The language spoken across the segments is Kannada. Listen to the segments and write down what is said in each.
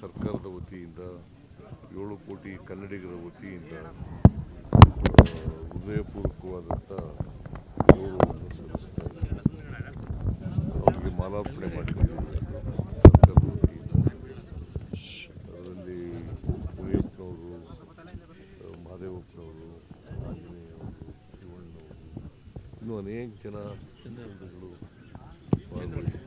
ಸರ್ಕಾರದ ವತಿಯಿಂದ 7 ಕೋಟಿ ಕನ್ನಡಿಗರ ವತಿಯಿಂದ ಹೃದಯಪೂರ್ವಕವಾದಂಥ ಗೌರವವನ್ನು ಸಲ್ಲಿಸ್ತಾ ಇದ್ದಾರೆ. ಅವರಿಗೆ ಮಾಲಾರ್ಪಣೆ ಮಾಡಿಕೊಂಡಿದ್ದಾರೆ ಸರ್ಕಾರದ ವತಿಯಿಂದ. ಅದರಲ್ಲಿ ಕುರಿಯಪ್ಪನವರು, ಮಹದೇವಪ್ಪನವರು, ಆಂಜನೇಯವರು, ಶಿವಣ್ಣವರು, ಇನ್ನೂ ಅನೇಕ ಜನಗಳು ಭಾಗವಹಿಸಿ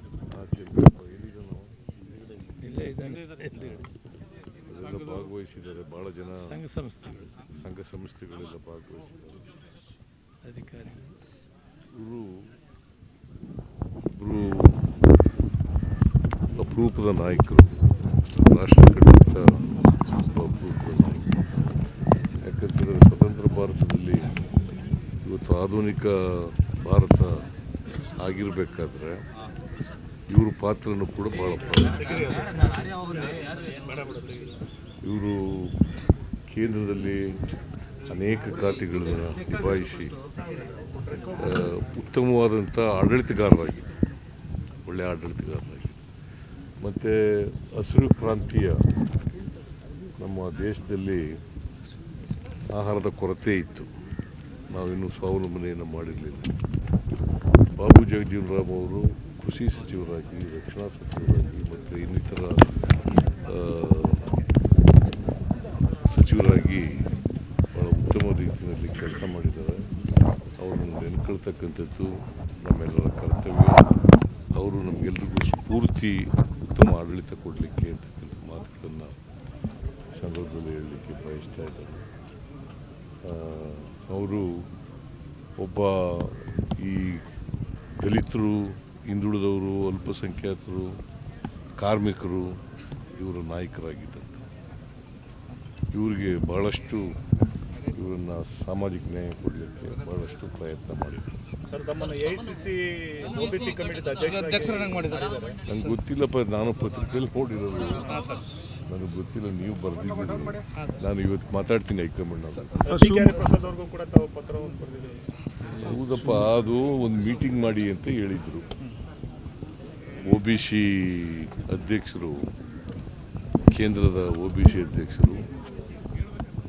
ಅದೆಲ್ಲ ಭಾಗವಹಿಸಿದ್ದಾರೆ. ಭಾಳ ಜನ ಸಂಘ ಸಂಸ್ಥೆಗಳೆಲ್ಲ ಭಾಗವಹಿಸಿದ್ದಾರೆ. ಅಧಿಕಾರಿಗಳು ಇವರು ಅಪರೂಪದ ನಾಯಕರು, ರಾಷ್ಟ್ರ ಕಟ್ಟುವಂಥ ಅಪರೂಪದ ನಾಯಕರು. ಯಾಕಂತಂದರೆ ಸ್ವತಂತ್ರ ಭಾರತದಲ್ಲಿ ಇವತ್ತು ಆಧುನಿಕ ಭಾರತ ಆಗಿರಬೇಕಾದ್ರೆ ಇವ್ರ ಪಾತ್ರನೂ ಕೂಡ ಭಾಳ ಇವರು ಕೇಂದ್ರದಲ್ಲಿ ಅನೇಕ ಖಾತೆಗಳನ್ನು ನಿಭಾಯಿಸಿ ಉತ್ತಮವಾದಂಥ ಆಡಳಿತಗಾರರಾಗಿ, ಒಳ್ಳೆಯ ಆಡಳಿತಗಾರರಾಗಿ, ಮತ್ತು ಹಸಿರು ಕ್ರಾಂತಿಯ ನಮ್ಮ ದೇಶದಲ್ಲಿ ಆಹಾರದ ಕೊರತೆ ಇತ್ತು. ನಾವಿನ್ನೂ ಸ್ವಾವಲಂಬನೆಯನ್ನು ಮಾಡಿರಲಿಲ್ಲ. ಬಾಬು ಜಗಜೀವನ್ ರಾಮ್ ಅವರು ಕೃಷಿ ಸಚಿವರಾಗಿ, ರಕ್ಷಣಾ ಸಚಿವರಾಗಿ ಮತ್ತು ಇನ್ನಿತರ ಸಚಿವರಾಗಿ ಭಾಳ ಉತ್ತಮ ರೀತಿಯಲ್ಲಿ ಕೆಲಸ ಮಾಡಿದ್ದಾರೆ. ಅವರನ್ನು ನೆನ್ಕೊಳ್ತಕ್ಕಂಥದ್ದು ನಮ್ಮೆಲ್ಲರ ಕರ್ತವ್ಯ. ಅವರು ನಮಗೆಲ್ಲರಿಗೂ ಸ್ಫೂರ್ತಿ, ಉತ್ತಮ ಆಡಳಿತ ಕೊಡಲಿಕ್ಕೆ ಅಂತಕ್ಕಂಥ ಮಾತುಗಳನ್ನು ಸಂದರ್ಭದಲ್ಲಿ ಹೇಳಲಿಕ್ಕೆ ಬಯಸ್ತಾ ಇದ್ದಾರೆ. ಅವರು ಒಬ್ಬ ಈ ದಲಿತರು, ಹಿಂದುಳಿದವರು, ಅಲ್ಪಸಂಖ್ಯಾತರು, ಕಾರ್ಮಿಕರು ಇವರ ನಾಯಕರಾಗಿದ್ದಂಥ ಇವರಿಗೆ ಭಾಳಷ್ಟು ಇವರನ್ನು ಸಾಮಾಜಿಕ ನ್ಯಾಯ ಕೊಡಲಿಕ್ಕೆ ಭಾಳಷ್ಟು ಪ್ರಯತ್ನ ಮಾಡಿದರು. ನಂಗೆ ಗೊತ್ತಿಲ್ಲಪ್ಪ, ನಾನು ಪತ್ರಿಕೆಯಲ್ಲಿ ನೋಡಿರೋದು, ನನಗೆ ಗೊತ್ತಿಲ್ಲ. ನೀವು ಬರೆದಿದ್ದೀರಿ. ನಾನು ಇವತ್ತು ಮಾತಾಡ್ತೀನಿ ಹೈಕಮಾಂಡ್. ಹೌದಪ್ಪ, ಅದು ಒಂದು ಮೀಟಿಂಗ್ ಮಾಡಿ ಅಂತ ಹೇಳಿದರು. OBC ಅಧ್ಯಕ್ಷರು, ಕೇಂದ್ರದ OBC ಅಧ್ಯಕ್ಷರು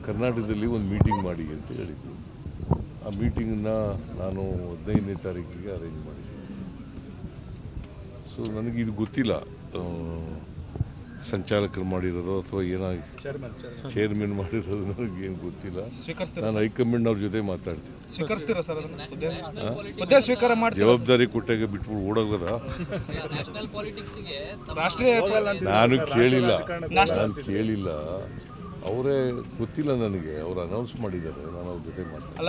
ಕರ್ನಾಟಕದಲ್ಲಿ ಒಂದು ಮೀಟಿಂಗ್ ಮಾಡಿ ಅಂತ ಹೇಳಿದರು. ಆ ಮೀಟಿಂಗನ್ನು ನಾನು 15ನೇ ತಾರೀಕಿಗೆ ಅರೇಂಜ್ ಮಾಡಿದ್ದೆ. ಸೊ ನನಗಿದು ಗೊತ್ತಿಲ್ಲ, ಸಂಚಾಲಕರು ಮಾಡಿರೋದು ಅಥವಾ ಏನಾಗಿ ಚೇರ್ಮನ್ ಮಾಡಿರೋದು ನನಗೇನು ಗೊತ್ತಿಲ್ಲ. ನಾನು ಹೈಕಮಾಂಡ್ ಅವ್ರ ಜೊತೆ ಮಾತಾಡ್ತೀನಿ. ಜವಾಬ್ದಾರಿ ಕೊಟ್ಟಾಗ ಬಿಟ್ಬಿಟ್ಟು ಓಡೋಗದ ನಾನು ಕೇಳಿಲ್ಲ. ಅವರೇ ಗೊತ್ತಿಲ್ಲ ನನಗೆ. ಅವ್ರು ಅನೌನ್ಸ್ ಮಾಡಿದ್ದಾರೆ, ನಾನು ಅವ್ರ ಜೊತೆ ಮಾತಾಡ್ತೀನಿ.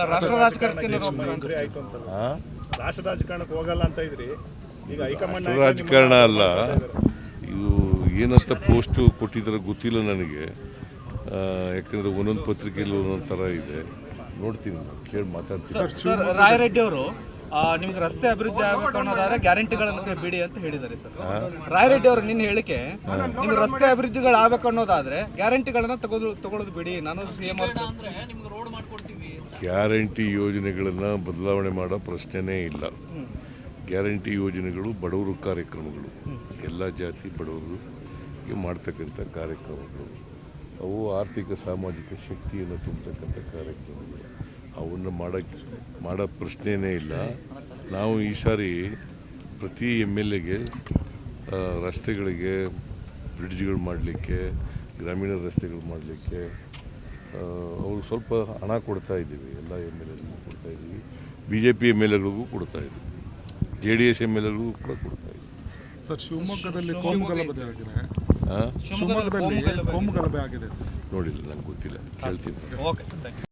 ರಾಜಕಾರಣ ಅಲ್ಲ ಇದು, ಏನಂತ ಪೋಸ್ಟ್ ಕೊಟ್ಟಿದ್ದಾರೆ ಗೊತ್ತಿಲ್ಲ ನನಗೆ. ಯಾಕಂದರೆ ಒಂದೊಂದು ಪತ್ರಿಕೆಯಲ್ಲಿ ಒಂದೊಂದು ಥರ ಇದೆ. ನೋಡ್ತೀನಿ, ಕೇಳಿ ಮಾತಾಡ್ತೀನಿ. ಸರ್, ರಾಯರೆಡ್ಡಿ ಅವರು ನಿಮ್ಗೆ ರಸ್ತೆ ಅಭಿವೃದ್ಧಿ ಆಗಬೇಕು ಅನ್ನೋದಾದ್ರೆ ಗ್ಯಾರಂಟಿಗಳನ್ನು ಬಿಡಿ ಅಂತ ಹೇಳಿದ್ದಾರೆ ಸರ್. ರಾಯರೆಡ್ಡಿ ಅವರು ನಿನ್ನ ಹೇಳಿಕೆ, ನಿಮ್ಗೆ ರಸ್ತೆ ಅಭಿವೃದ್ಧಿಗಳು ಆಗಬೇಕು ಅನ್ನೋದಾದ್ರೆ ಗ್ಯಾರಂಟಿಗಳನ್ನ ತಗೊಳ್ಳೋದು ಬಿಡಿ, ನಾನು CM ಗ್ಯಾರಂಟಿ ಯೋಜನೆಗಳನ್ನು ಬದಲಾವಣೆ ಮಾಡೋ ಪ್ರಶ್ನೆನೇ ಇಲ್ಲ. ಗ್ಯಾರಂಟಿ ಯೋಜನೆಗಳು ಬಡವರು ಕಾರ್ಯಕ್ರಮಗಳು, ಎಲ್ಲ ಜಾತಿ ಬಡವರಿಗೆ ಮಾಡ್ತಕ್ಕಂಥ ಕಾರ್ಯಕ್ರಮಗಳು. ಅವು ಆರ್ಥಿಕ ಸಾಮಾಜಿಕ ಶಕ್ತಿಯನ್ನು ತುಂಬತಕ್ಕಂಥ ಕಾರ್ಯಕ್ರಮಗಳು. ಅವನ್ನು ಮಾಡೋ ಪ್ರಶ್ನೆಯೇ ಇಲ್ಲ. ನಾವು ಈ ಸಾರಿ ಪ್ರತಿ MLAಗೆ ರಸ್ತೆಗಳಿಗೆ, ಬ್ರಿಡ್ಜ್ಗಳು ಮಾಡಲಿಕ್ಕೆ, ಗ್ರಾಮೀಣ ರಸ್ತೆಗಳು ಮಾಡಲಿಕ್ಕೆ ಅವರು ಸ್ವಲ್ಪ ಹಣ ಕೊಡ್ತಾ ಇದ್ದೀವಿ. ಎಲ್ಲ MLAಗಳಿಗೂ ಕೊಡ್ತಾ ಇದ್ದೀವಿ, BJP MLAಗಳಿಗೂ ಕೊಡ್ತಾ ಇದ್ದೀವಿ, JDS MLAಗಳಿಗೂ ಕೂಡ ಕೊಡ್ತಾ ಇದ್ದೀವಿ. ಸರ್, ಶಿವಮೊಗ್ಗದಲ್ಲಿ ಕೋಮುಗಲಭೆ ಆಗಿದೆ. ನೋಡಿಲ್ಲ, ನಂಗೆ ಗೊತ್ತಿಲ್ಲ, ಕೇಳ್ತೀನಿ.